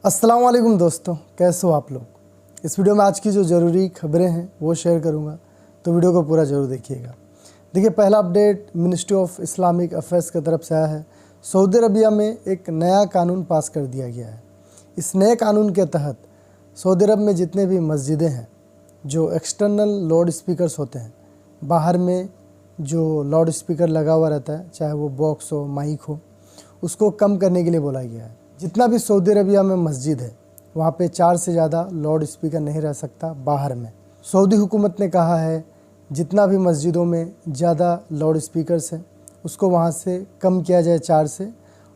अस्सलाम वालेकुम दोस्तों, कैसे हो आप लोग। इस वीडियो में आज की जो ज़रूरी खबरें हैं वो शेयर करूंगा, तो वीडियो को पूरा ज़रूर देखिएगा। देखिए, पहला update ministry of Islamic affairs की तरफ से आया है। सऊदी अरबिया में एक नया कानून पास कर दिया गया है। इस नए कानून के तहत सऊदी अरब में जितने भी मस्जिदें हैं, जो एक्सटर्नल लाउड स्पीकर्स होते हैं, बाहर में जो लाउड स्पीकर लगा हुआ रहता है, चाहे वो बॉक्स हो, माइक हो, उसको कम करने के लिए बोला गया है। जितना भी सऊदी अरबिया में मस्जिद है, वहाँ पे 4 से ज़्यादा लाउड स्पीकर नहीं रह सकता बाहर में। सऊदी हुकूमत ने कहा है जितना भी मस्जिदों में ज़्यादा लाउड स्पीकर्स हैं उसको वहाँ से कम किया जाए 4 से,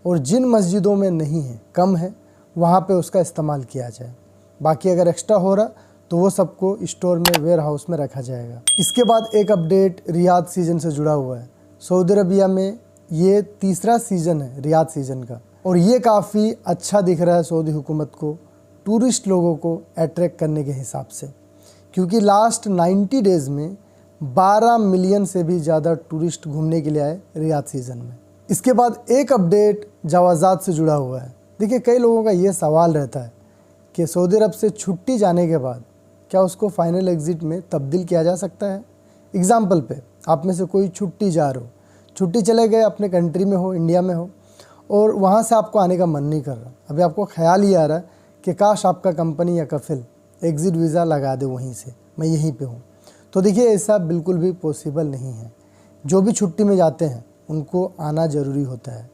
और जिन मस्जिदों में नहीं है, कम है, वहाँ पे उसका इस्तेमाल किया जाए। बाकी अगर एक्स्ट्रा हो रहा तो वो सबको स्टोर में, वेयर हाउस में रखा जाएगा। इसके बाद एक अपडेट रियाद सीज़न से जुड़ा हुआ है। सऊदी अरबिया में ये तीसरा सीज़न है रियाद सीज़न का, और ये काफ़ी अच्छा दिख रहा है सऊदी हुकूमत को टूरिस्ट लोगों को अट्रैक्ट करने के हिसाब से, क्योंकि लास्ट 90 डेज़ में 12 मिलियन से भी ज़्यादा टूरिस्ट घूमने के लिए आए रियाद सीज़न में। इसके बाद एक अपडेट जवाज़ात से जुड़ा हुआ है। देखिए, कई लोगों का ये सवाल रहता है कि सऊदी अरब से छुट्टी जाने के बाद क्या उसको फ़ाइनल एग्ज़िट में तब्दील किया जा सकता है। एग्ज़ाम्पल पे आप में से कोई छुट्टी जा रहे हो, छुट्टी चले गए, अपने कंट्री में हो, इंडिया में हो, और वहाँ से आपको आने का मन नहीं कर रहा। अभी आपको ख्याल ही आ रहा है कि काश आपका कंपनी या कफिल एग्ज़िट वीज़ा लगा दे वहीं से, मैं यहीं पे हूँ। तो देखिए, ऐसा बिल्कुल भी पॉसिबल नहीं है। जो भी छुट्टी में जाते हैं उनको आना ज़रूरी होता है।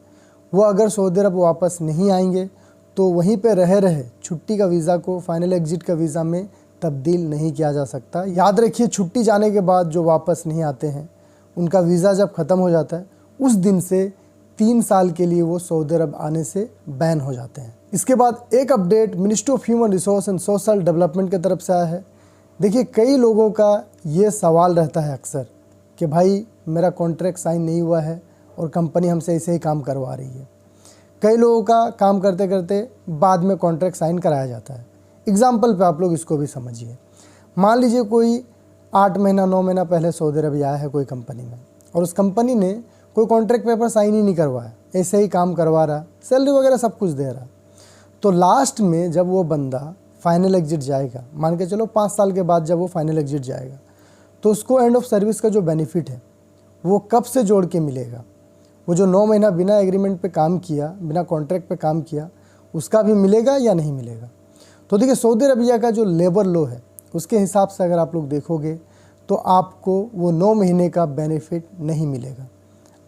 वो अगर सऊदी अरब वापस नहीं आएंगे तो वहीं पे रहे छुट्टी का वीज़ा को फाइनल एग्ज़िट का वीज़ा में तब्दील नहीं किया जा सकता। याद रखिए, छुट्टी जाने के बाद जो वापस नहीं आते हैं उनका वीज़ा जब ख़त्म हो जाता है उस दिन से 3 साल के लिए वो सऊदी अरब आने से बैन हो जाते हैं। इसके बाद एक update ministry of human resource and social development की तरफ से आया है। देखिए, कई लोगों का ये सवाल रहता है अक्सर कि भाई मेरा कॉन्ट्रैक्ट साइन नहीं हुआ है और कंपनी हमसे ऐसे ही काम करवा रही है। कई लोगों का काम करते करते बाद में कॉन्ट्रैक्ट साइन कराया जाता है। एग्ज़ाम्पल पे आप लोग इसको भी समझिए। मान लीजिए कोई 8 महीना 9 महीना पहले सऊदी अरब आया है कोई कंपनी में, और उस कंपनी ने कोई कॉन्ट्रैक्ट पेपर साइन ही नहीं करवाया, ऐसे ही काम करवा रहा, सैलरी वगैरह सब कुछ दे रहा। तो लास्ट में जब वो बंदा फाइनल एग्ज़िट जाएगा, मान के चलो 5 साल के बाद जब वो फाइनल एग्ज़िट जाएगा, तो उसको एंड ऑफ सर्विस का जो बेनिफिट है वो कब से जोड़ के मिलेगा। वो जो 9 महीना बिना एग्रीमेंट पे काम किया, बिना कॉन्ट्रैक्ट पे काम किया, उसका भी मिलेगा या नहीं मिलेगा। तो देखिए, सऊदी अरबिया का जो लेबर लॉ है उसके हिसाब से अगर आप लोग देखोगे तो आपको वो 9 महीने का बेनिफिट नहीं मिलेगा।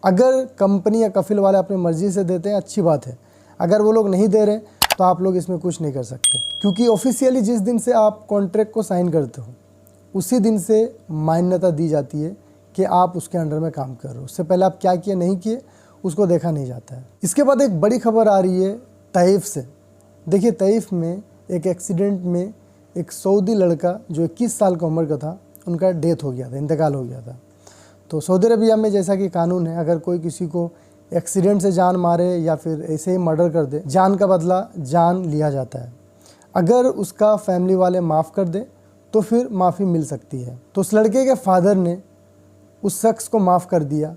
अगर कंपनी या कफिल वाले अपनी मर्ज़ी से देते हैं, अच्छी बात है। अगर वो लोग नहीं दे रहे तो आप लोग इसमें कुछ नहीं कर सकते, क्योंकि ऑफिशियली जिस दिन से आप कॉन्ट्रैक्ट को साइन करते हो उसी दिन से मान्यता दी जाती है कि आप उसके अंडर में काम कर रहे हो। उससे पहले आप क्या किए नहीं किए उसको देखा नहीं जाता है। इसके बाद एक बड़ी खबर आ रही है ताइफ से। देखिए, ताइफ में एक एक्सीडेंट में एक सऊदी लड़का जो 21 साल का उम्र का था, उनका डेथ हो गया था, इंतकाल हो गया था। तो सऊदी अरबिया में जैसा कि कानून है, अगर कोई किसी को एक्सीडेंट से जान मारे या फिर ऐसे ही मर्डर कर दे, जान का बदला जान लिया जाता है। अगर उसका फैमिली वाले माफ़ कर दे तो फिर माफ़ी मिल सकती है। तो उस लड़के के फादर ने उस शख्स को माफ़ कर दिया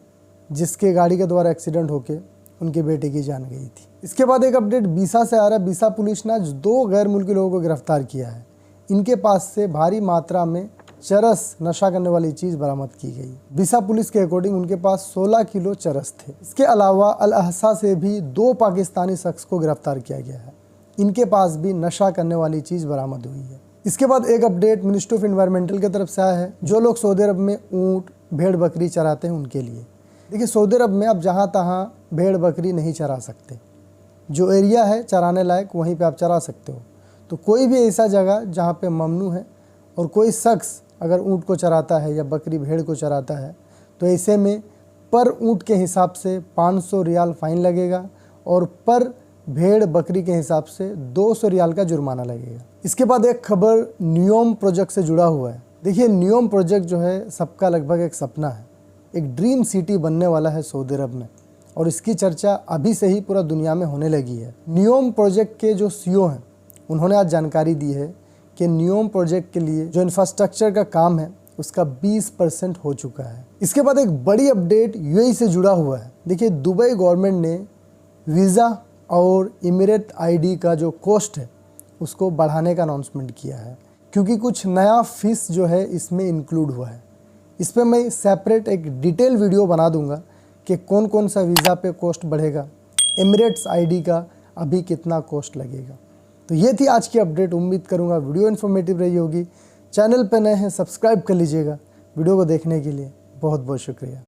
जिसके गाड़ी के द्वारा एक्सीडेंट होके उनके बेटे की जान गई थी। इसके बाद एक अपडेट बीसा से आ रहा है। बीसा पुलिस ने आज 2 गैर मुल्की लोगों को गिरफ्तार किया है। इनके पास से भारी मात्रा में चरस, नशा करने वाली चीज़ बरामद की गई। बीसा पुलिस के अकॉर्डिंग उनके पास 16 किलो चरस थे। इसके अलावा अल अहसा से भी 2 पाकिस्तानी शख्स को गिरफ्तार किया गया है। इनके पास भी नशा करने वाली चीज़ बरामद हुई है। इसके बाद एक अपडेट मिनिस्ट्री ऑफ इन्वायरमेंटल की तरफ से आया है। जो लोग सऊदी अरब में ऊँट, भेड़, बकरी चराते हैं उनके लिए। देखिए, सऊदी अरब में आप जहाँ तहाँ भेड़ बकरी नहीं चरा सकते। जो एरिया है चराने लायक वहीं पे आप चरा सकते हो। तो कोई भी ऐसा जगह जहाँ पे ममनू है और कोई शख्स अगर ऊँट को चराता है या बकरी भेड़ को चराता है तो ऐसे में पर ऊँट के हिसाब से 500 रियाल फ़ाइन लगेगा और पर भेड़ बकरी के हिसाब से 200 रियाल का जुर्माना लगेगा। इसके बाद एक खबर न्योम प्रोजेक्ट से जुड़ा हुआ है। देखिए, न्योम प्रोजेक्ट जो है सबका लगभग एक सपना है। एक ड्रीम सिटी बनने वाला है सऊदी अरब में, और इसकी चर्चा अभी से ही पूरा दुनिया में होने लगी है। न्योम प्रोजेक्ट के जो सीईओ हैं उन्होंने आज जानकारी दी है कि न्योम प्रोजेक्ट के लिए जो इंफ्रास्ट्रक्चर का काम है उसका 20% हो चुका है। इसके बाद एक बड़ी अपडेट यूएई से जुड़ा हुआ है। देखिए, दुबई गवर्नमेंट ने वीज़ा और इमिरेट आईडी का जो कॉस्ट है उसको बढ़ाने का अनाउंसमेंट किया है, क्योंकि कुछ नया फ़ीस जो है इसमें इंक्लूड हुआ है। इस पर मैं सेपरेट एक डिटेल वीडियो बना दूंगा कि कौन कौन सा वीज़ा पे कॉस्ट बढ़ेगा, एमिरेट्स आईडी का अभी कितना कॉस्ट लगेगा। तो ये थी आज की अपडेट। उम्मीद करूंगा वीडियो इन्फॉर्मेटिव रही होगी। चैनल पे नए हैं सब्सक्राइब कर लीजिएगा। वीडियो को देखने के लिए बहुत बहुत शुक्रिया।